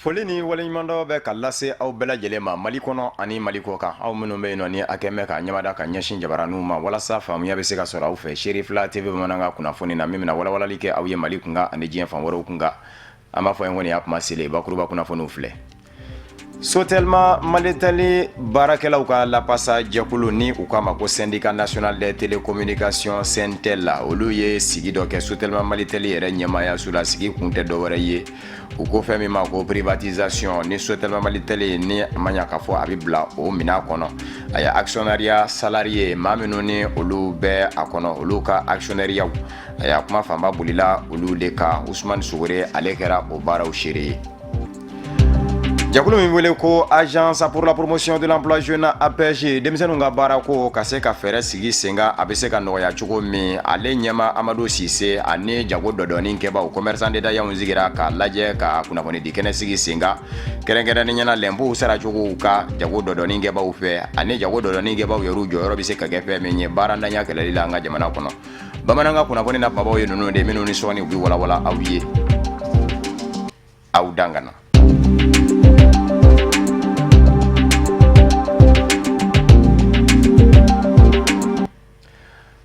Foli ni waleɲumandɔ bɛ ka lase aw bɛɛ lajɛlen ma Mali kɔnɔ ani Mali kɔ kan. Aw minnu bɛ yen nɔ ni a kɛn bɛ ka ɲɛmada ka ɲɛsin jabaraniw ma walasa faamuya bɛ se ka sɔrɔ aw fɛ. Sherifila TV bamanankan kunnafoni na min bɛna walawalali kɛ aw ye Mali kunkan ani diɲɛ fan wɛrɛw kunkan. An b'a fɔ yen kɔni y'a kuma selen bakuruba kunnafoniw filɛ. Sotelma Malitali baarakɛlaw ka lapasa jɛkulu ni u k'a ma ko Syndicat National des Télécommunications Sentel la olu ye sigi dɔ kɛ Sotelma Malitali yɛrɛ ɲɛmayaso la sigi kun tɛ dɔwɛrɛ ye u ko fɛn min ma ko privatisation ni Sotelma Malitali ni ma ɲa k'a fɔ a bɛ bila o minɛn kɔnɔ a ye actionnariat salarié maa minnu ni olu bɛ a kɔnɔ olu ka actionnariat a y'a kuma fanba bolila olu de ka Ousmane Sogore ale kɛra o baaraw seere ye. Jakulu min wele ko Agence pour la promotion de l'emploi jeune APJ denmisɛnninw ka baara ko ka se ka fɛɛrɛ sigi senga a bɛ se ka nɔgɔya cogo min ale ɲɛma Amadu Sise ani jago dɔdɔni kɛbaw commerçant d'état-yanw sigira ka lajɛ ka kunnafoni di kɛnɛ sigi senga kɛrɛnkɛrɛnnen ɲɛna lɛnpuw saracogow ka jago dɔdɔni kɛbaw fɛ ani jago dɔdɔni kɛbaw yɛrɛw jɔyɔrɔ bɛ se ka kɛ fɛn min ye baarantanya kɛlɛli la an ka jamana kɔnɔ. Bamanankan kunnafoni na kumabaw ye ninnu de minnu ni sɔnni u bɛ walawala aw ye aw dangana.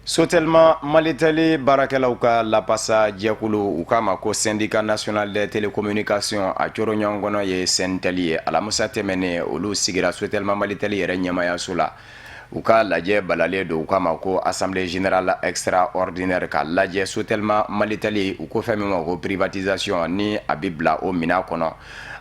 Sotelma Malitali baarakɛlaw ka lapasa jɛkulu u k'a ma ko Syndicat National des Télécommunications a coro ɲɔgɔn kɔnɔ ye Sentel ye alamisa tɛmɛnen olu sigira Sotelma Malitali yɛrɛ ɲɛmayaso la u ka lajɛ balalen don u k'a ma ko Assemblée Générale Extraordinaire ka lajɛ Sotelma Malitali u ko fɛn min ma ko privatisation ni a bɛ bila o minɛn kɔnɔ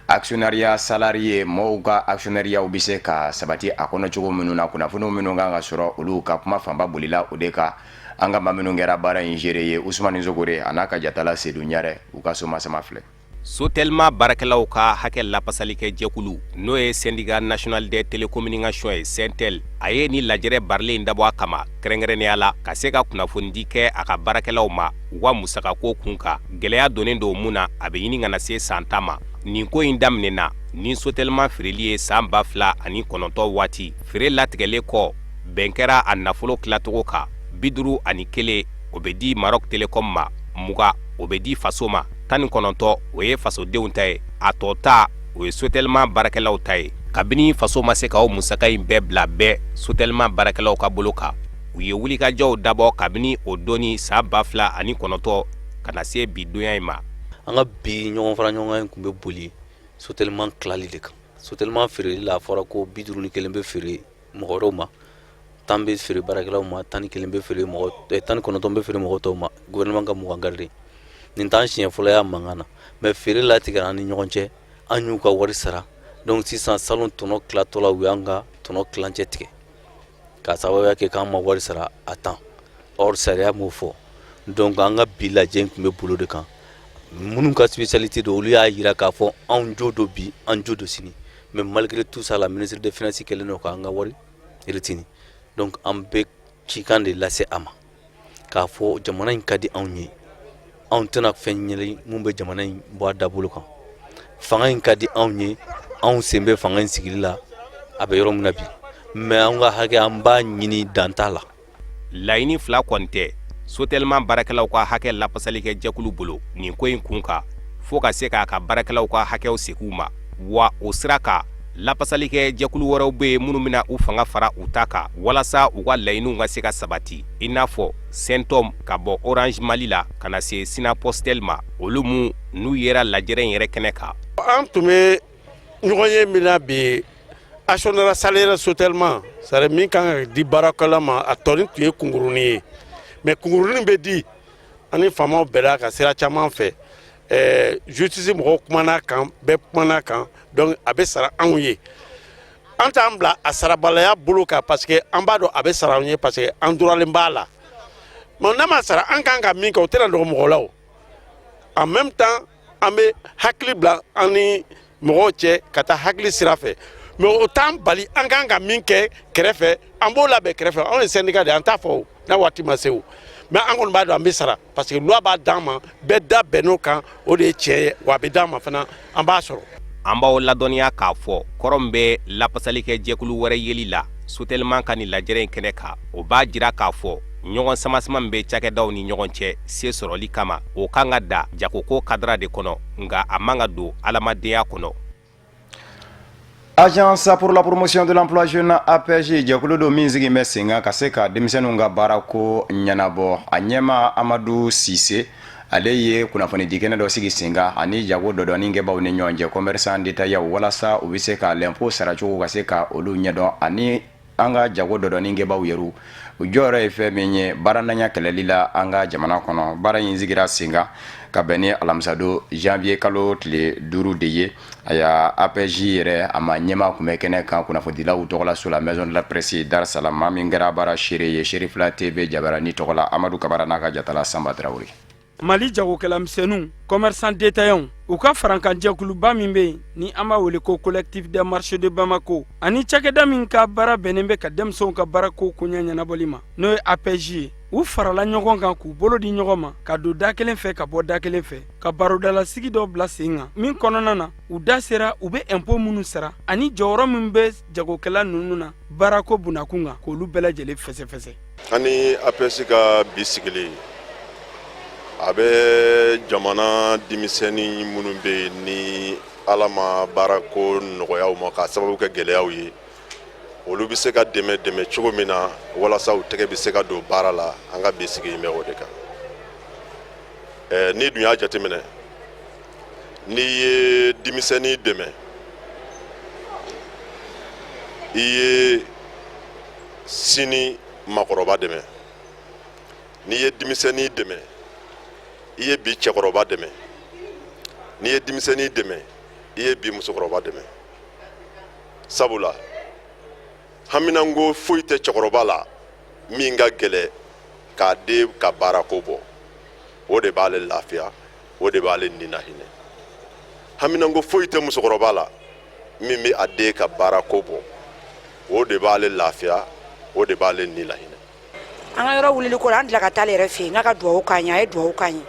actionnariat salarié mɔgɔw ka actionnariat bɛ se ka sabati a kɔnɔ cogo minnu na kunnafoniw minnu kan ka sɔrɔ olu ka kuma fanba bolila o de ka an ka maa minnu kɛra baara in géré ye Ousmane Sogore a n'a ka jatala Seydou Ɲare u ka somasama filɛ. Sotelma baarakɛlaw ka hakɛ lapasali kɛ jɛkulu n'o ye Syndicat National des Télécommunications ye Sentel a ye ni lajɛrɛ barilen dabɔ a kama kɛrɛnkɛrɛnnenya la ka se ka kunnafonidi kɛ a ka baarakɛlaw ma u ka musakako kun kan gɛlɛya donnen don mun na a bɛ ɲini ka na se san 10 ma. Nin ko in daminɛna ni Sotelma feereli ye san 2009 waati feere latigɛlen kɔ bɛn kɛra a nafolo tilacogo kan 51 o bɛ di Maroc Telecom ma 20 o bɛ di faso ma 19 o ye fasodenw ta ye a tɔ ta o ye Sotelma baarakɛlaw ta ye kabini faso ma se ka o musaka in bɛɛ bila bɛɛ Sotelma baarakɛlaw ka bolo kan u ye wulikajɔw dabɔ kabini o doni san 2009 ka na se bi donya in ma. An ka bi ɲɔgɔn fara ɲɔgɔn in kun bɛ boli Sotelma tilali de kan. Sotelma feereli la a fɔra ko 51 bɛ feere mɔgɔ wɛrɛw ma 10 bɛ feere baarakɛlaw ma 11 bɛ feere mɔgɔ 19 bɛ feere mɔgɔ tɔw ma gouvernement ka mugan garder nin t'an siɲɛ fɔlɔ y'a mankan na mais feere latigɛra an ni ɲɔgɔn cɛ an y'u ka wari sara donc sisan salon tɔnɔ tilatɔla u y'an ka tɔnɔ tilancɛ tigɛ k'a sababuya kɛ k'an ma wari sara a temps or sariya m'o fɔ donc an ka bi lajɛ in kun bɛ bolo de kan minnu ka spécialité don olu y'a yira k'a fɔ anw jo do bi an jo do sini mais malgré tout ça la ministre des finances kɛlen don k'an ka wari retenu donc an bɛ cikan de lase a ma k'a fɔ jamana in ka di anw ye anw tɛna fɛn ɲɛli mun bɛ jamana in bɔ a dabolo kan fanga in ka di anw ye anw sen bɛ fanga in sigili la a bɛ yɔrɔ min na bi mais an ka hakɛ an b'a ɲini dan t'a la. Laɲini fila kɔni tɛ Sotelma baarakɛlaw ka hakɛ lapasali kɛ jɛkulu bolo nin ko in kun kan fo ka se k'a ka baarakɛlaw ka hakɛw segin u ma wa o sira kan lapasali kɛ jɛkulu wɛrɛw bɛ yen minnu bɛna u fanga fara u ta kan walasa u ka laɲiniw ka se ka sabati i n'a fɔ Centom ka bɔ Orange Mali la ka na se Sina Postel ma olu mun n'u yera lajɛrɛ in yɛrɛ kɛnɛ kan. An tun bɛ ɲɔgɔn ye min na bi actionnariat salarié Sotelma c'est min kan ka di baarakɛla ma a tɔnin tun ye kunkurunin ye mais kunkurunin bɛ di ani faamaw bɛɛ ka sira caman fɛ justice mɔgɔw kumana kan bɛɛ kumana kan donc a bɛ sara anw ye an t'an bila a sarabalaya bolo kan parce que an b'a dɔn a bɛ sara anw ye parce que an duralen b'a la mais n'a ma sara an kan ka min kɛ o tɛna nɔgɔ mɔgɔ la o en même temps an bɛ hakili bila an ni mɔgɔw cɛ ka taa hakili sira fɛ mais o t'an bali an kan ka min kɛ kɛrɛfɛ an b'o labɛn kɛrɛfɛ anw ye syndicat de an t'a fɔ o n'a waati ma se o mais an kɔni b'a dɔn an bɛ sara parce que loi b'a d'an ma bɛɛ da bɛnn'o kan o de ye tiɲɛ ye wa a bɛ d'an ma fana an b'a sɔrɔ. An b'aw ladɔnniya k'a fɔ kɔrɔ bɛ lapasali kɛ jɛkulu wɛrɛ yeli la Sotelma ka nin lajɛrɛ in kɛnɛ kan o b'a jira k'a fɔ ɲɔgɔn samasama bɛ cakɛdaw ni ɲɔgɔn cɛ se sɔrɔli kama o kan ka da jagoko kadira de kɔnɔ nka a man ka don adamadenya kɔnɔ Agence pour la promotion de l'emploi jeune APJ jɛkulu do min sigi bɛ sen kan ka se ka denmisɛnninw ka baarako ɲɛnabɔ a ɲɛma Amadu Sise ale ye kunnafoni di kɛnɛ dɔ sigi sen kan ani jago dɔdɔni kɛbaw ni ɲɔgɔn cɛ commerçant détaillant walasa u bɛ se ka l'impôt saracogo ka se ka olu ɲɛdɔn ani an ka jago dɔdɔni kɛbaw yɛrɛ u jɔyɔrɔ ye fɛn min ye baarantanya kɛlɛli la an ka jamana kɔnɔ baara in sigira sen kan ka bɛn ni alamisado janvier kalo tile 5 de ye a y'a APJ yɛrɛ a ma ɲɛma kun bɛ kɛnɛ kan kunnafonidilaw tɔgɔ la sur la maison de la presse Dar Salam maa min kɛra baara seere ye Sherifla TV Jabarani tɔgɔ la Amadu Kabara n'a ka jatala Samba Traoré. Mali jagokɛlamisɛnninw commerçant détaillant u ka farankanjɛkuluba min bɛ yen ni an b'a wele ko collectif des marchés de Bamako ani cakɛda min ka baara bɛnnen bɛ ka denmisɛnw ka baarako koɲɛ ɲɛnabɔli ma n'o ye APJ ye u farala ɲɔgɔn kan k'u bolo di ɲɔgɔn ma ka don da kelen fɛ ka bɔ da kelen fɛ ka barodalasigi dɔ bila sen kan min kɔnɔna na u da sera u bɛ impôt minnu sara ani jɔyɔrɔ min bɛ jagokɛla ninnu na baarako bunakun kan k'olu bɛɛ lajɛlen fɛsɛfɛsɛ. Ani APJ ka bi sigili a bɛ jamana denmisɛnnin minnu bɛ ni Ala ma baarako nɔgɔya u ma k'a sababu kɛ gɛlɛyaw ye olu bɛ se ka dɛmɛ cogo min na walasa u tɛgɛ bɛ se ka don baara la an ka bi sigi bɛ o de kan. Ni dun y'a jateminɛ n'i ye denmisɛnnin dɛmɛ i ye sini makɔrɔba dɛmɛ n'i ye denmisɛnnin dɛmɛ i ye bi cɛkɔrɔba dɛmɛ n'i ye denmisɛnnin dɛmɛ i ye bi musokɔrɔba dɛmɛ sabula haminanko foyi tɛ cɛkɔrɔba la min ka gɛlɛ k'a den ka baarako bɔ o de b'ale lafiya o de b'ale nina hinɛ haminanko foyi tɛ musokɔrɔba la min bɛ a den ka baarako bɔ o de b'ale lafiya o de b'ale nina hinɛ. An ka yɔrɔ wulili ko la an tila ka taa ale yɛrɛ fɛ yen n ka dugawu k'an ye a ye dugawu k'an ye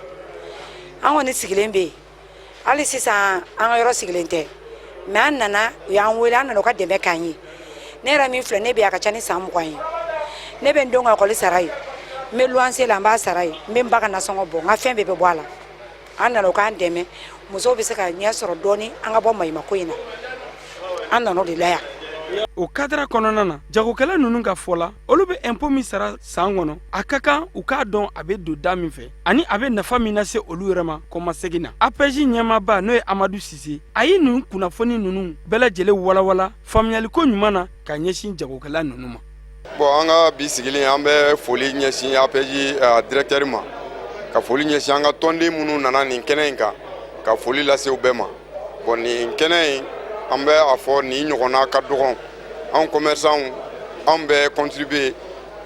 an kɔni sigilen bɛ yen hali sisan an ka yɔrɔ sigilen tɛ mɛ an nana u y'an wele an nana u ka dɛmɛ k'an ye ne yɛrɛ min filɛ ne bɛ a ka ca ni san 20 ye ne bɛ n denw ka ekɔli sara ye n bɛ luwanse la n b'a sara ye n bɛ n ba ka nasɔngɔ bɔ n ka fɛn bɛɛ bɛ bɔ a la an nana u k'an dɛmɛ musow bɛ se ka ɲɛ sɔrɔ dɔɔni an ka bɔ maɲumako in na an nana o de la yan. O kadira kɔnɔna na jagokɛla ninnu ka fɔ la olu bɛ impôt min sara san kɔnɔ a ka kan u k'a dɔn a bɛ don da min fɛ ani a bɛ nafa min lase olu yɛrɛ ma kɔmasegin na. APJ ɲɛmaaba n'o ye Amadu Sise a ye nin kunnafoni ninnu bɛɛ lajɛlen walawala faamuyaliko ɲuman na ka ɲɛsin jagokɛla ninnu ma. Bon an ka bi sigilen an bɛ foli ɲɛsin APJ directeur ma ka foli ɲɛsin an ka tɔnden minnu nana nin kɛnɛ in kan ka foli lase u bɛɛ ma. Bon nin kɛnɛ in an bɛ a fɔ nin ɲɔgɔnna ka dɔgɔn anw commerçants an bɛ contribuer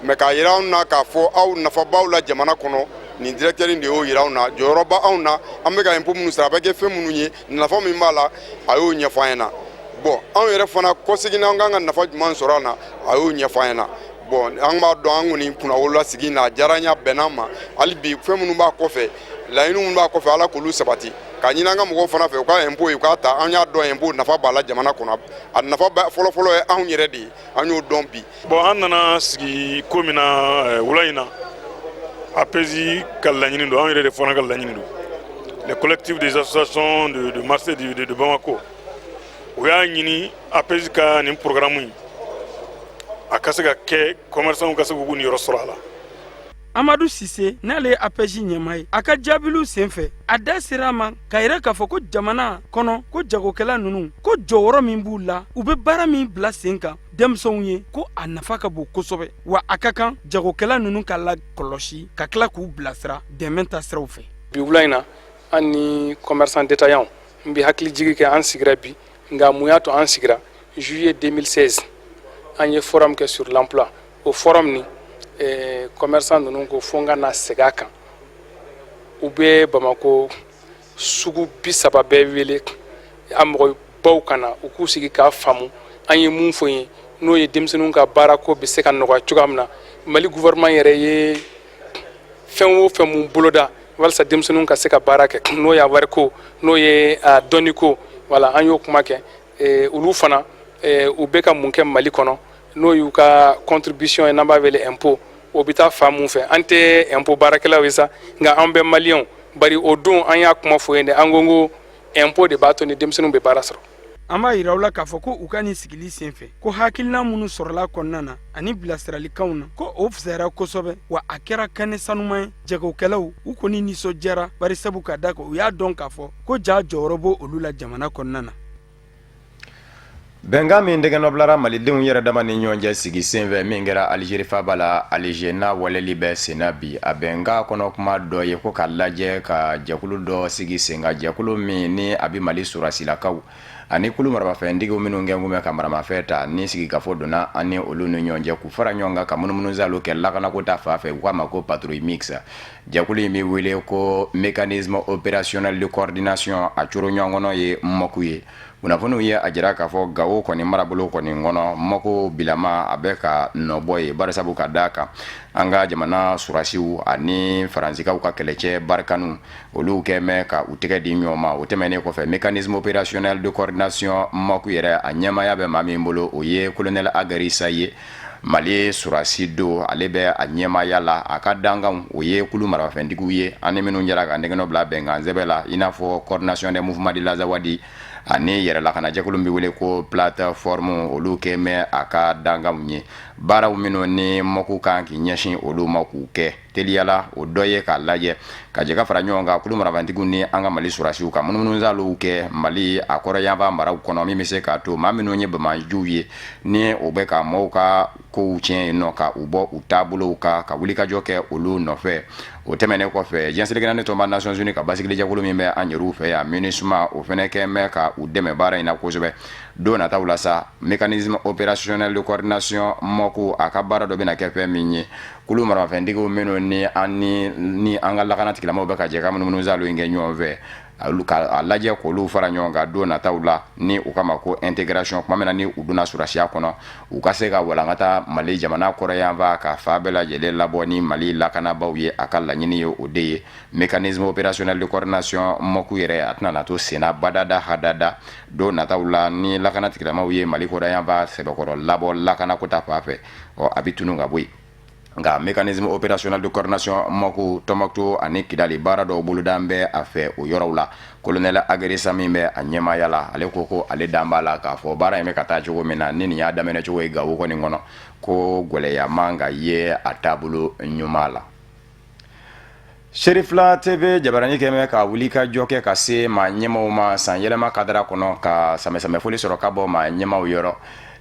mais k'a yira anw na k'a fɔ aw nafabaw la jamana kɔnɔ nin directeur de y'o yira anw na jɔyɔrɔba anw na an bɛ ka impôt minnu sara a bɛ kɛ fɛn minnu ye nafa min b'a la a y'o ɲɛfɔ an ɲɛna bon anw yɛrɛ fana kɔsegin an kan ka nafa jumɛn sɔrɔ a la a y'o ɲɛfɔ an ɲɛna bon an b'a dɔn an kɔni kunna wolola sigi na a diyara an ye a bɛnna an ma hali bi fɛn minnu b'a kɔfɛ laɲini minnu b'a kɔfɛ ala k'olu sabati ka ɲini an ka mɔgɔw fana fɛ u ka impôt u k'a ta an y'a dɔn impôt nafa b'a la jamana kɔnɔ a nafa fɔlɔfɔlɔ ye anw yɛrɛ de ye an y'o dɔn bi. Bon an nana sigi ko min na wula in na APJ ka laɲini don an yɛrɛ de fana ka laɲini don le collectif des associations de marché de Bamako u y'a ɲini APJ ka nin programme in a ka se ka kɛ commerçants ka se k'u niyɔrɔ sɔrɔ a la. Amadu Sise n'ale ye APJ ɲɛmaa ye a ka jaabiliw senfɛ a da sera a ma k'a yira k'a fɔ ko jamana kɔnɔ ko jagokɛla ninnu ko jɔyɔrɔ min b'u la u bɛ baara min bila sen kan denmisɛnw ye ko a nafa ka bon kosɛbɛ wa a ka kan jagokɛla ninnu ka la kɔlɔsi ka tila k'u bilasira dɛmɛ ta siraw fɛ. Bi wula in na an ni commerçant détaillant n bɛ hakili jigi kɛ an sigira bi nka mun y'a to an sigira juillet 2016 an ye forum kɛ sur l'emploi o forum ni commerçant ninnu ko fo n ka na segin a kan u bɛ Bamako sugu 30 bɛɛ wele a mɔgɔ baw ka na u k'u sigi k'a faamu an ye mun fɔ ye n'o ye denmisɛnninw ka baarako bɛ se ka nɔgɔya cogoya min na Mali gouvernement yɛrɛ ye fɛn o fɛn mun boloda walasa denmisɛnninw ka se ka baara kɛ n'o ye wariko n'o ye dɔnniko wala an y'o kuma kɛ olu fana u bɛ ka mun kɛ Mali kɔnɔ n'o y'u ka contribution ye n'an b'a wele impôt o bɛ taa fan mun fɛ an tɛ impôt baarakɛlaw ye sa nka an bɛ maliyɛnw bari o don an y'a kuma fɔ ye dɛ an ko impôt de b'a to ni denmisɛnninw bɛ baara sɔrɔ. an b'a yiraw la k'a fɔ ko u ka nin sigili sen fɛ ko hakilina minnu sɔrɔla kɔnɔna na ani bilasiralikanw na ko o fisayara kosɛbɛ wa a kɛra kɛnɛ sanuman ye jagokɛlaw u kɔni nisɔndiyara bari sabu ka da kan u y'a dɔn k'a fɔ ko ja jɔyɔrɔ b'o olu la jamana kɔnɔna na. bɛnkan min dɛgɛnɔbilara malidenw yɛrɛ dama ni ɲɔgɔn cɛ sigi sen fɛ min kɛra alizeri faba la alize n'a waleli bɛ senna bi a bɛnkan kɔnɔ kuma dɔ ye ko ka lajɛ ka jɛkulu dɔ sigi sen ka jɛkulu min ni a bɛ mali sɔrasilakaw ani kulu marabafɛntigiw minnu kɛnkunbɛn ka maramafɛn ta ni sigikafɔ donna ani olu ni ɲɔgɔn cɛ k'u fara ɲɔgɔn kan ka munumunuzaliw kɛ lakanako ta fan fɛ u k'a ma ko patrouille mixte jɛkulu in bɛ wele ko mécanisme opérationnel de coordination a coro ɲɔgɔn kɔnɔ ye MOCU ye kunnafoniw ye a jira k'a fɔ Gawo kɔni marabolo kɔni kɔnɔ MOCU bilama a bɛ ka nɔbɔ ye barisabu ka da kan an ka jamana surasiw ani faransikaw ka kɛlɛcɛ barikanu olu kɛmɛ ka u tɛgɛ di ɲɔgɔn ma o tɛmɛnen kɔfɛ mécanisme opérationnel de coordination MOCU yɛrɛ a ɲɛmaya bɛ maa min bolo o ye colonel Agarissa ye Mali surasi do ale bɛ a ɲɛmaya la a ka danganw o ye kulu marabafɛntigiw ye ani minnu jɛra ka nɛgɛnɔ bila bɛnkan sɛbɛn la i n'a fɔ coordination des mouvements de l'Azawadi ani yɛrɛlakana jɛkulu bɛ wele ko plateforme olu kɛmɛ a ka danganw ye baaraw minnu ni MOCU kan k'i ɲɛsin olu ma k'u kɛ teliyala o dɔ ye k'a lajɛ ka jɛka fara ɲɔgɔn kan kulu marabafɛntigiw ni an ka Mali surasiw ka munumunuzaliw kɛ Mali a kɔrɔyanfan maraw kɔnɔ min bɛ se k'a to maa minnu ye bamajuw ye ni o bɛ ka maaw ka kow tiɲɛ yen nɔ ka u bɔ u taabolow kan ka wulikajɔ kɛ olu nɔfɛ o tɛmɛnen kɔfɛ jɛnseligina ni tɔnba Nations Unies ka basigili jɛkulu min bɛ an yɛrɛw fɛ yan MINUSMA o fɛnɛ kɛmɛ ka u dɛmɛ baara in na kosɛbɛ don nataw la sa mécanisme opérationnel de coordination MOCU a ka baara dɔ bɛna kɛ fɛn min ye kulu marabafɛntigiw minnu ni an ka lakana tigilamɔgɔw bɛ ka jɛ ka munumunuzaliw kɛ ɲɔgɔn fɛ a lajɛ k'olu fara ɲɔgɔn kan don nataw la ni u kama ko intégration kuma min na ni u donna surasiya kɔnɔ u ka se ka walankata Mali jamana kɔrɔyanfan ka fa bɛɛ lajɛlen labɔ ni Mali lakanabaw ye a ka laɲini ye o de ye mécanisme opérationnel de coordination MOCU yɛrɛ a tɛna na to senna badada hadada don nataw la ni lakana tigilamɔgɔw ye Mali kɔrɔyanfan sɛbɛkɔrɔ labɔ lakanako ta fan fɛ a bɛ tunun ka bɔ yen nka mécanisme opérationnel de coordination MOCU Tɔnbɔkutu ani Kidali baara dɔw boloda bɛ a fɛ o yɔrɔw la colonel Agarissa min bɛ a ɲɛmaya la ale ko ale dan b'a la k'a fɔ baara in bɛ ka taa cogo min na ni nin y'a daminɛ cogo ye Gawo kɔni kɔnɔ ko gɛlɛya man ka ye a taabolo ɲuman la. Sherifla TV jabarani kɛmɛ ka wuli ka jɔ kɛ ka se maa ɲɛmaw ma san yɛlɛma kadara kɔnɔ ka samɛsamɛfoli sɔrɔ ka bɔ maa ɲɛmaw yɔrɔ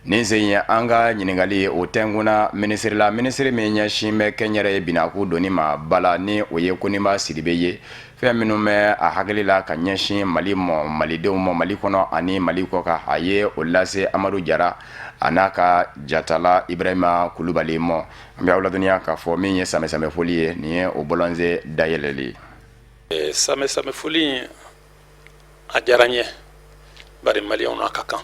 nin sen ye an ka ɲininkali o tɛnkuna minisiri la minisiri min ɲɛsin bɛ kɛnyɛrɛ ye binaku doni ma bala ni o ye Koniba Sidibe ye fɛn minnu bɛ a hakili la ka ɲɛsin Mali mɔ malidenw mɔ Mali kɔnɔ ani Mali kɔ kan a ye o lase Amadu Jara a n'a ka jatala Ibrahima Kulubali mɔ an bɛ aw ladɔnniya k'a fɔ min ye samɛsamɛfoli ye nin ye o bɔlɔnse dayɛlɛli ye. Samɛsamɛfoli a diyara n ye bari maliyɛnw n'a ka kan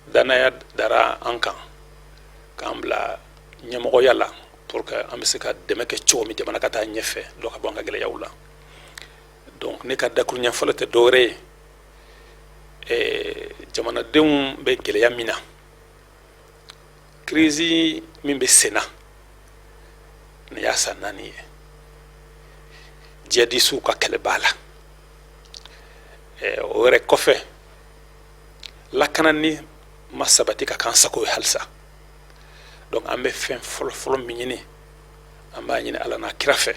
danaya dara an kan k'an bila ɲɛmɔgɔya la pour que an bɛ se ka dɛmɛ kɛ cogo min jamana ka taa ɲɛfɛ dɔ ka bɔ an ka gɛlɛyaw la donc ne ka dakuruɲɛ fɔlɔ tɛ dɔwɛrɛ ye jamanadenw bɛ gɛlɛya min na crise min bɛ senna ne y'a san 4 ye jihadisiw ka kɛlɛ b'a la o yɛrɛ kɔfɛ lakanani ma sabati ka kan sago ye halisa donc an bɛ fɛn fɔlɔ min ɲini an b'a ɲini Ala n'a kira fɛ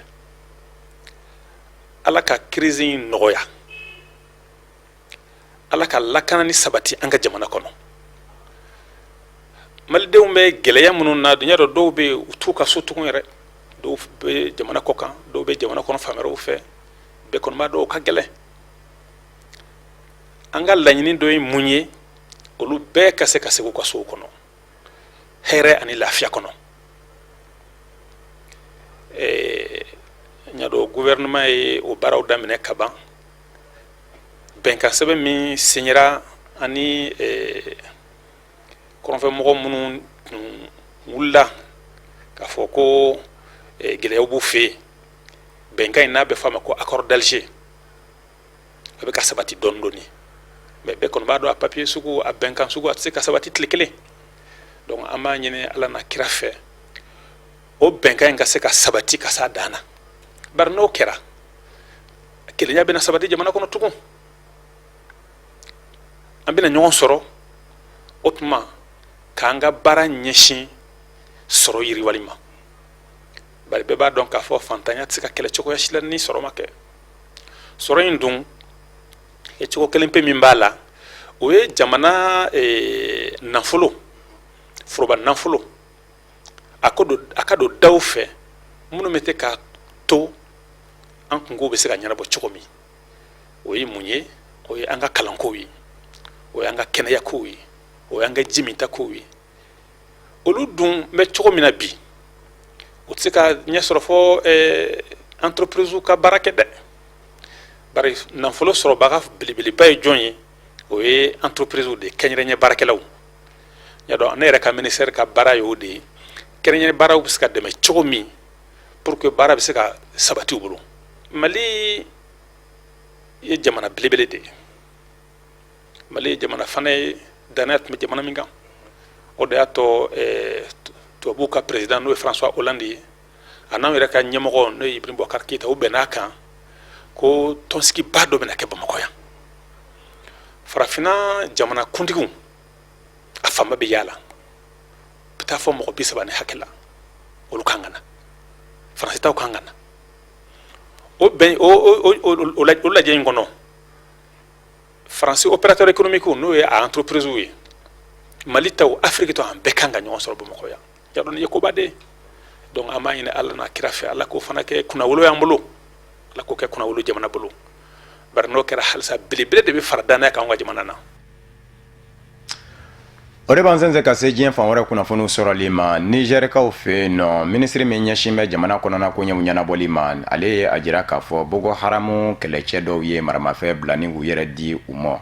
Ala ka crise in nɔgɔya Ala ka lakanani sabati an ka jamana kɔnɔ malidenw bɛ gɛlɛya minnu na dunya dɔ dɔw bɛ u t'u ka so tugun yɛrɛ dɔw bɛ jamana kɔ kan dɔw bɛ jamana kɔnɔ fan wɛrɛw fɛ bɛɛ kɔni b'a dɔn o ka gɛlɛn an ka laɲini dɔ ye mun ye olu bɛɛ ka se ka segin u ka sow kɔnɔ hɛrɛ ani lafiya kɔnɔ n y'a dɔn gouvernement ye o baaraw daminɛ ka ban bɛnkan sɛbɛn min signera ani kɔrɔnfɛmɔgɔ minnu wulila k'a fɔ ko gɛlɛyaw b'u fɛ yen bɛnkan in n'a bɛ fɔ a ma ko accord d'Alger a bɛ ka sabati dɔɔni dɔɔni mais bɛɛ kɔni b'a dɔn a papier sugu a bɛnkan sugu a tɛ se ka sabati tile kelen donc an b'a ɲini Ala n'a kira fɛ o bɛnkan in ka se ka sabati ka s'a dan na bari n'o kɛra kelenya bɛna sabati jamana kɔnɔ tugun an bɛna ɲɔgɔn sɔrɔ o tuma k'an ka baara ɲɛsin sɔrɔ yiriwali ma bari bɛɛ b'a dɔn k'a fɔ fantanya tɛ se ka kɛlɛ cogoya si la ni sɔrɔ ma kɛ sɔrɔ in dun cogo kelen pe min b'a la o ye jamana nafolo foroba nafolo a ka don daw fɛ minnu bɛ k'a to an kungo bɛ se ka ɲɛnabɔ cogo min o ye mun ye o ye an ka kalankow ye o ye an ka kɛnɛyakow ye o ye an ka ji min ta kow ye olu dun bɛ cogo min na bi o tɛ se ka ɲɛ sɔrɔ fɔ entreprise ka baara kɛ dɛ bari nafolo sɔrɔbaga belebeleba ye jɔn ye o ye entreprise de kɛnyɛrɛnyɛ baarakɛlaw ɲa dɔn ne yɛrɛ ka ministère ka baara ye o de ye kɛnyɛrɛnyɛ baaraw bɛ se ka dɛmɛ cogo min pour que baara bɛ se ka sabati u bolo mali ye jamana belebele de ye mali ye jamana fana ye danaya tun bɛ jamana min kan o de y'a to tubabuw ka président n'o ye François Hollande ye a n'anw yɛrɛ ka ɲɛmɔgɔ n'o ye Ibrahim Boubacar Keïta o bɛnn'a kan ko tɔnsigiba dɔ bɛna kɛ Bamakɔ yan farafina jamana kuntigiw a fanba bɛ yaala bɛ taa fɔ mɔgɔ 30 ni hakɛ la olu kan ka na faransitaw kan ka na o lajɛ in kɔnɔ faransi opérateur économique n'o ye a entreprise ye mali taw afrique taw an bɛɛ kan ka ɲɔgɔn sɔrɔ Bamakɔ yan ya dɔn ye koba de donc an b'a ɲini ala n'a kira fɛ ala k'o fana kɛ kunnawolo y'an bolo ala k'o kɛ kunnawolo jamana bolo bari n'o kɛra halisa belebele de bɛ fara danaya kan an ka jamana na o de b'an sɛnsɛn ka se diɲɛ fan wɛrɛ kunnafoniw sɔrɔli ma nigɛrikaw fɛ yen nɔ minisiri min ɲɛsin bɛ jamana kɔnɔna ko ɲɛw ɲɛnabɔli ma ale ye a jira k'a fɔ boko haramu kɛlɛcɛ dɔw ye maramafɛn bila ni k'u yɛrɛ di u ma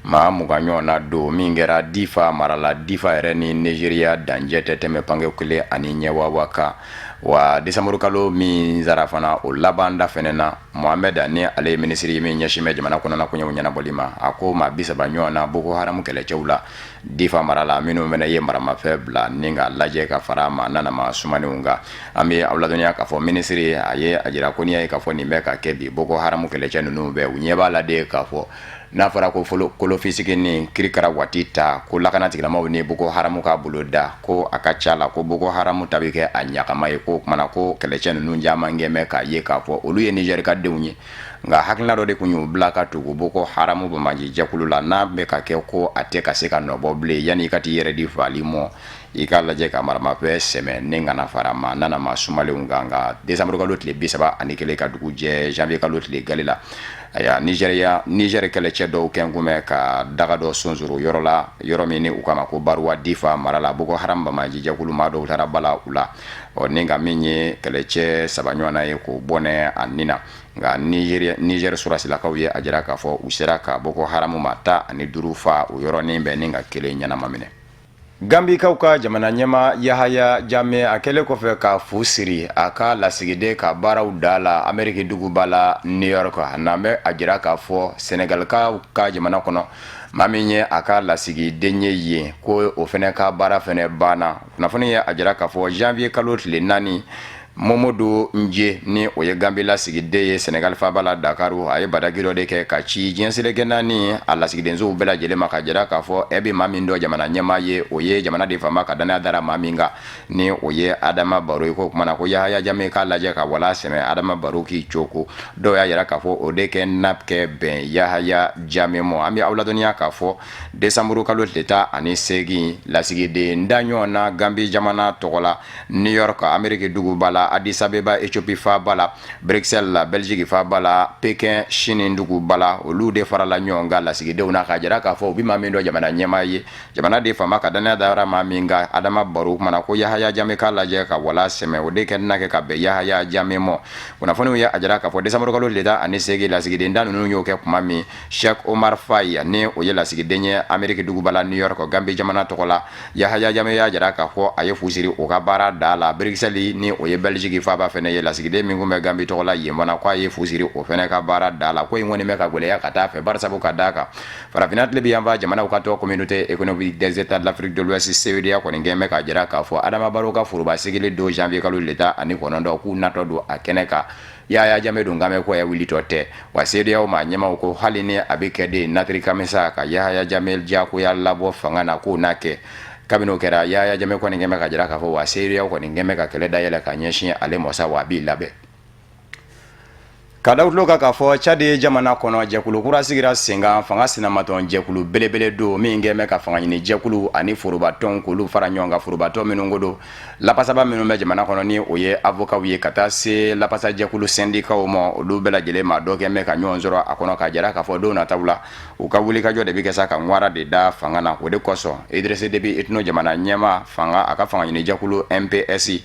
maa mugan ɲɔgɔn na don min kɛra difa marala difa yɛrɛ ni nigeriya dancɛ tɛ tɛmɛ pange kelen ani ɲɛwawa kan wa desanburu kalo min sara fana o laban da fɛnɛ na mohamed ani ale minisiri min ɲɛsin bɛ jamana kɔnɔna ko ɲɛw ɲɛnabɔli ma a ko maa 30 ɲɔgɔn na boko haramu kɛlɛcɛw la difa marala minnu fɛnɛ ye maramafɛn bila ni ka lajɛ ka fara ma nanama sumanenw kan an bɛ aw ladɔnniya k'a fɔ minisiri a ye a jira ko n'i y'a ye k'a fɔ nin bɛ ka kɛ bi boko haramu kɛlɛcɛ ninnu bɛ u ɲɛ b'a la de k'a fɔ n'a fɔra ko kolofisigi ni kirikara waati ta ko lakana tigilamaw ni boko haramu ka bolo da ko a ka ca la ko boko haramu ta bɛ kɛ a ɲagama ye ko kumana ko kɛlɛcɛ ninnu caman kɛmɛ k'a ye k'a fɔ olu ye Niger ka denw ye nka hakilina dɔ de kun y'u bila ka tugu boko haramu bamaji jɛkulu la n'a bɛ ka kɛ ko a tɛ ka se ka nɔbɔ bilen yanni i ka t'i yɛrɛ di faali mɔ i ka lajɛ ka maramafɛn sɛmɛ ni kana fara ma nanama sumalenw kan nka desanburu kalo tile 31 ka dugu jɛ janvier kalo tile gali la aya Niger kɛlɛcɛ dɔw kɛnkumɛ ka daga dɔ sonsoro yɔrɔ la yɔrɔ min ni u kama ko Baruwa difa marala boko haram bamaji jɛkulu maa dɔw taara bala u la ni ka min ye kɛlɛcɛ 3 ɲɔgɔnna ye k'o bɔnɛ a nina nka Niger surasilakaw ye a jira k'a fɔ u sera ka boko haramu ma 15 fa o yɔrɔnin bɛɛ ni ka kelen ɲɛnama minɛ Gambikaw ka jamana ɲɛma Yahaya Jammeh a kɛlen kɔfɛ ka fu siri a ka lasigiden ka baaraw da la Amérique duguba la New York n'an bɛ a jira k'a fɔ Senegalikaw ka jamana kɔnɔ maa min ye a ka lasigiden ye yen ko o fɛnɛ ka baara fɛnɛ banna kunnafoni ye a jira k'a fɔ janvier kalo tile 4 Momodu Nje ni o ye Gambie lasigiden ye Senegal faaba la Dakaru a ye badagi dɔ de kɛ ka ci diɲɛ seleke naani a lasigidensow bɛɛ lajɛlen ma ka jira k'a fɔ e bɛ maa min dɔ jamana ɲɛmaa ye o ye jamana de faama ka danaya dara maa min kan ni o ye Adama Barrow ye ko kumana ko Yahaya Jammeh k'a lajɛ ka wala sɛmɛ Adama Barrow k'i coko dɔw y'a yira k'a fɔ o de kɛ nap kɛ bɛn Yahaya Jammeh mɔ an bɛ aw ladɔnniya k'a fɔ desanburu kalo tile 18 lasigiden da ɲɔgɔn na Gambie jamana tɔgɔ la New York Amérique duguba la Addis Abeba Ethiopie faaba la Bruxelles la Belgique faaba la Pekin Chine duguba la olu de farala ɲɔgɔn kan lasigidenw na ka jira k'a fɔ u bɛ maa min dɔ jamana ɲɛmaa ye jamana de faama ka danaya dara maa min kan Adama Barrow kumana ko Yahaya Jammeh k'a lajɛ ka wala sɛmɛ o de kɛ na kɛ ka bɛn Yahaya Jammeh mɔ kunnafoniw ye a jira k'a fɔ desanburu kalo tile 18 lasigiden da ninnu y'o kɛ kuma min Cheikh Omar Faye ni o ye lasigiden ye Amérique duguba la New York Gambie jamana tɔgɔ la Yahaya Jammeh y'a jira k'a fɔ a ye fu siri o ka baara da la Bruxelles ni o ye Belgique faaba fɛnɛ ye lasigiden min kun bɛ Gambie tɔgɔ la yen fana ko a ye fu siri o fɛnɛ ka baara da la ko in kɔni bɛ ka gwɛlɛya ka taa fɛ barisabu ka d'a kan farafinna tile bɛ yan fa jamanaw ka tɔgɔ communauté économique des états de l'Afrique de l'Ouest CEDEAO kɔni kɛn bɛ ka jira k'a fɔ Adama Barrow ka foroba sigili don janvier kalo tile 19 k'u natɔ don a kɛnɛ kan Yaya Jammeh dun game ko ya wili tote wa CEDEAO ma nyama ko hali ni abike de natri kamisa ka Yaya Jammeh jako ya labo fanga na ko nake kabino kera Yaya Jammeh ko ni ngeme ka jira ka fo wa CEDEAO ko ni ngeme ka kele da yele ka nyeshin ale mosa wa bi labe kadawulo ka fɔ Chade jamana kɔnɔ jɛkulu kura sigira senga fanga sinamaton jɛkulu belebele do min ngeme ka fanga ɲini jɛkulu ani forobatɔn k'olu fara ɲɔgɔn kan forobatɔ minnu godo lapasaba minnu bɛ jamana kɔnɔ ni o ye avocat ye ka taa se lapasa jɛkulu syndicat ma olu bɛɛ lajɛlen ma dɔ kɛmɛ ka ɲɔgɔn sɔrɔ a kɔnɔ ka jara ka fɔ don nataw la u ka wuli kajɔ de bɛ kɛ sa ka ŋwara de da fanga na o de kosɔn Idrissa Déby Itno jamana ɲɛma fanga a ka fanga ɲini jɛkulu MPS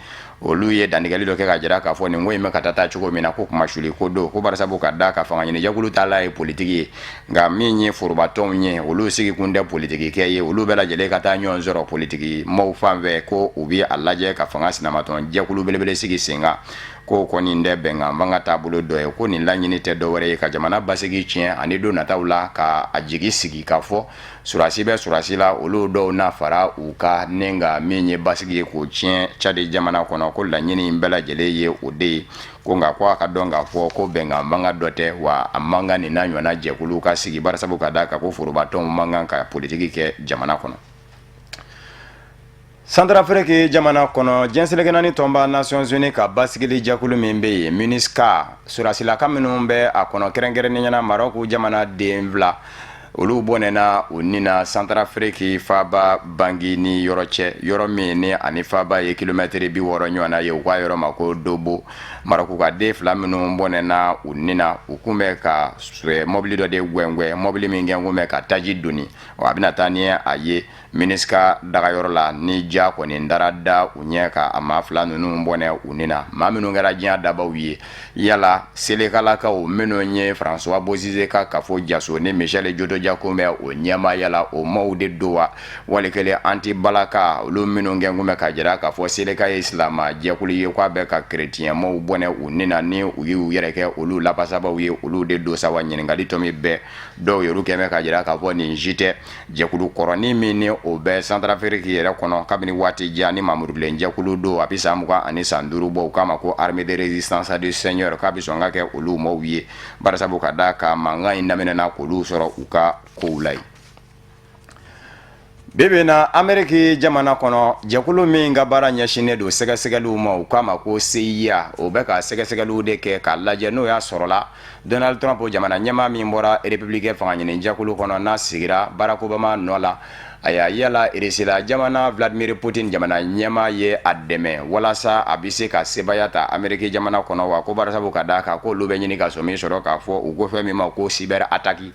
olu ye dandigɛli dɔ kɛ ka jira k'a fɔ nin ko in bɛ ka taa cogo min na ko kuma suli ko do ko barisabu ka da ka fanga ɲini jɛkulu taala ye politiki ye nka min ye forobatɔnw ye olu sigi kun tɛ politiki kɛ ye olu bɛɛ lajɛlen ka taa ɲɔgɔn sɔrɔ politiki maaw fan fɛ ko u bɛ a lajɛ ka fanga sinamatɔn jɛkulu belebele sigi sen kan ko kɔni tɛ bɛnkan banga taabolo dɔ ye ko nin laɲini tɛ dɔwɛrɛ ye ka jamana basigi tiɲɛ ani don nataw la ka a jigi sigi ka fɔ surasi bɛ surasi la olu dɔw na fara u ka ne nka min ye basigi ye k'o tiɲɛ Chade jamana kɔnɔ ko laɲini in bɛɛ lajɛlen ye o de ye ko nka ko a ka dɔn k'a fɔ ko bɛnkan banga dɔ tɛ wa a man kan nin n'a ɲɔgɔnna jɛkulu ka sigi barisabu ka da ka ko forobatɔnw man kan ka politiki kɛ jamana kɔnɔ. Centrafrique jamana kɔnɔ jɛnselekɛnani tɔnba Nations Unies ka basigili jɛkulu min bɛ yen MINUSCA surasilaka minnu bɛ a kɔnɔ kɛrɛnkɛrɛnnenya Maroc jamana den fila olu bɔnɛna u nina Centrafrique faaba bangi ni yɔrɔ cɛ yɔrɔ min ni ani faaba ye kilomɛtiri 60 ɲɔgɔnna ye u ka yɔrɔ ma ko Dobo Maroc ka den fila minnu bɔnɛna u nina u kun bɛ ka mobili dɔ de gwɛngwɛ mobili min gɛn kun bɛ ka taji doni wa a bɛna taa ni a ye MINUSCA dagayɔrɔ la ni ja kɔni dara da u ɲɛ ka a maa fila ninnu bɔnɛ u nina maa minnu kɛra diɲɛ dabaw ye yala selekalakaw minnu ye François Bozizé ka kafo jaso ni Michel Jodo Jakun bɛ o ɲɛma yala o maaw de do wa walikelen anti-balaka olu minnu gɛn kun bɛ ka jira k'a fɔ seleka ye silama jɛkulu ye k'a bɛ ka keretiyɛnmaw bɔnɛ u nina ni u y'u yɛrɛ kɛ olu lapasabaw ye olu de do sa wa ɲininkali tɔmi bɛɛ dɔw yɛrɛ kɛmɛ ka jira k'a fɔ nin si tɛ jɛkulu kɔrɔnin min ni o bɛ Centrafrique yɛrɛ kɔnɔ kabini waati jan ni Mamudu Bilen jɛkulu do a bɛ san 20 ani san 5 bɔ u k'a ma ko Armée de Résistance du Seigneur k'a bɛ sɔn ka kɛ olu maaw ye barisabu ka da ka mankan in daminɛna k'olu sɔrɔ u ka kow la ye. Bebena Ameriki jamana kɔnɔ jɛkulu min ka baara ɲɛsinnen don sɛgɛsɛgɛliw ma u k'a ma ko CIA o bɛ ka sɛgɛsɛgɛliw de kɛ k'a lajɛ n'o y'a sɔrɔla Donald Trump jamana ɲɛmaa min bɔra républicain fanga ɲini jɛkulu kɔnɔ n'a sigira Barack Obama nɔ la a y'a yala Rusila jamana Vladimir Putin jamana ɲɛmaa ye a dɛmɛ walasa a bɛ se ka sebaya ta Ameriki jamana kɔnɔ wa ko barisabu ka da kan ko olu bɛ ɲini ka so min sɔrɔ k'a fɔ u ko fɛn min ma ko cyber attaque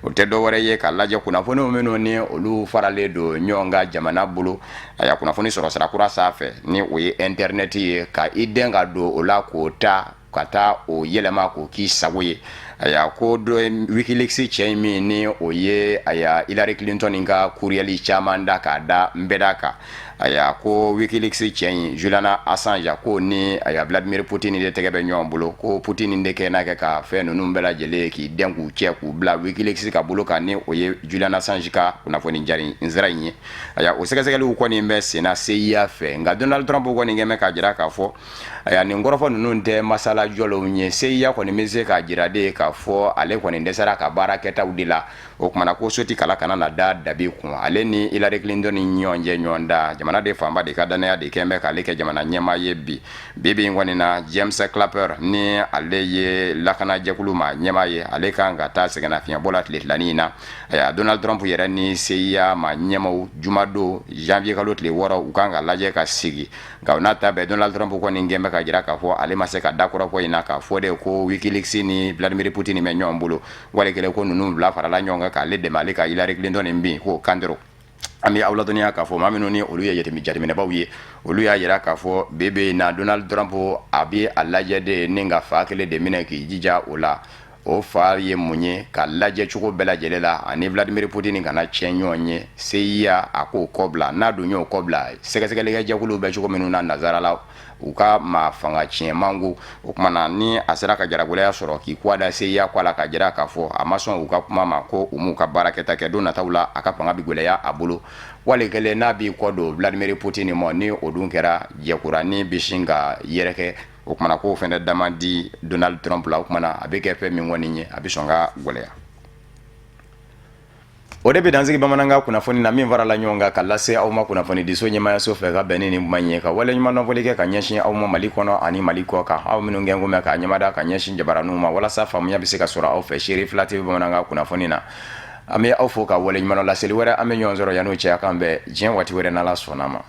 o tɛ dɔwɛrɛ ye ka lajɛ kunnafoniw minnu ni olu faralen don ɲɔgɔn ka jamana bolo a y'a kunnafoni sɔrɔ sira kura sanfɛ ni o ye internet ye ka i den ka don o la k'o ta ka taa o yɛlɛma k'o k'i sago ye a y'a ko dɔ Wikileaks cɛ min ni o ye a y'a Hillary Clinton ka courriel caman da k'a da n bɛɛ da kan a y'a ko Wikileaks cɛ in Julian Assange ko ni a y'a Vladimir Putin de tɛgɛ bɛ ɲɔgɔn bolo ko Putin de kɛ n'a kɛ ka fɛn ninnu bɛɛ lajɛlen k'i den k'u cɛ k'u bila Wikileaks ka bolo kan ni o ye Julian Assange ka kunnafoni jari nsira in ye a y'a o sɛgɛsɛgɛliw kɔni bɛ senna CIA fɛ nka Donald Trump kɔni kɛmɛ ka jira k'a fɔ a y'a nin kɔrɔfɔ ninnu tɛ masala jɔlenw ye CIA kɔni bɛ se ka jira de k'a fɔ ale kɔni dɛsɛra ka baara kɛtaw de la o kumana ko soti kala kana na da dabi kun ale ni Hillary Clinton ni ɲɔgɔn cɛ ɲɔgɔn da jamana de fanba de ka danaya de kɛn bɛ k'ale kɛ jamana ɲɛmaa ye bi in kɔni na James Clapper ni ale ye lakana jɛkulu ma ɲɛmaa ye ale kan ka taa sɛgɛnnafiɲɛbɔ la tile filanin na a y'a Donald Trump yɛrɛ ni CIA ma ɲɛmaaw jumadon janvier kalo tile 6 u kan ka lajɛ ka sigi nka o n'a ta bɛɛ Donald Trump kɔni gɛn bɛ ka jira k'a fɔ ale ma se ka da kɔrɔfɔ in na k'a fɔ de ko Wikileaks ni Vladimir Putin bɛ ɲɔgɔn bolo walikelen ko ninnu fila farala ɲɔgɔn kan k'ale dɛmɛ ale ka Hillary Clinton bin ko kandero an bɛ aw ladɔnniya k'a fɔ maa minnu ni olu ye jateminɛbaw ye olu y'a jira k'a fɔ bebe na Donald Trump a bɛ a lajɛ de ni ka fa kelen de minɛ k'i jija o la o fa ye mun ye ka lajɛ cogo bɛɛ lajɛlen la ani Vladimir Putin kana tiɲɛ ɲɔgɔn ye CIA a k'o kɔ bila n'a dun y'o kɔ bila sɛgɛsɛgɛlikɛ jɛkuluw bɛ cogo minnu na nazara la u ka maa fanga tiɲɛ mango o kumana ni a sera ka jaragolaya sɔrɔ k'i kɔ da CIA kɔ la ka jira k'a fɔ a ma sɔn u ka kuma ma ko u m'u ka baarakɛta kɛ don nataw la a ka fanga bi gwɛlɛya a bolo walikelen n'a b'i kɔ don Vladimir Putin ma ni o dun kɛra jɛkura ni bi sin ka yɛrɛkɛ o kumana ko fɛnɛ dama di Donald Trump la o kumana a bɛ kɛ fɛn min kɔni ye a bɛ sɔn ka gwɛlɛya. O de bɛ dansigi bamanankan kunnafoni na min farala ɲɔgɔn kan ka lase aw ma kunnafoni diso ɲɛmaayaso fɛ ka bɛn ni nin kuma ye ka wale ɲuman dɔnfɔli kɛ ka ɲɛsin aw ma Mali kɔnɔ ani Mali kɔ kan aw minnu gɛn mɛn ka ɲɛmada ka ɲɛsin jabaraniw ma walasa faamuya bɛ se ka sɔrɔ aw fɛ Seri Fila TV bamanankan kunnafoni na. An bɛ aw fo ka wale ɲuman laseli wɛrɛ an bɛ ɲɔgɔn sɔrɔ yan'o cɛ kan bɛɛ diɲɛ waati wɛrɛ n'Ala sɔnna ma.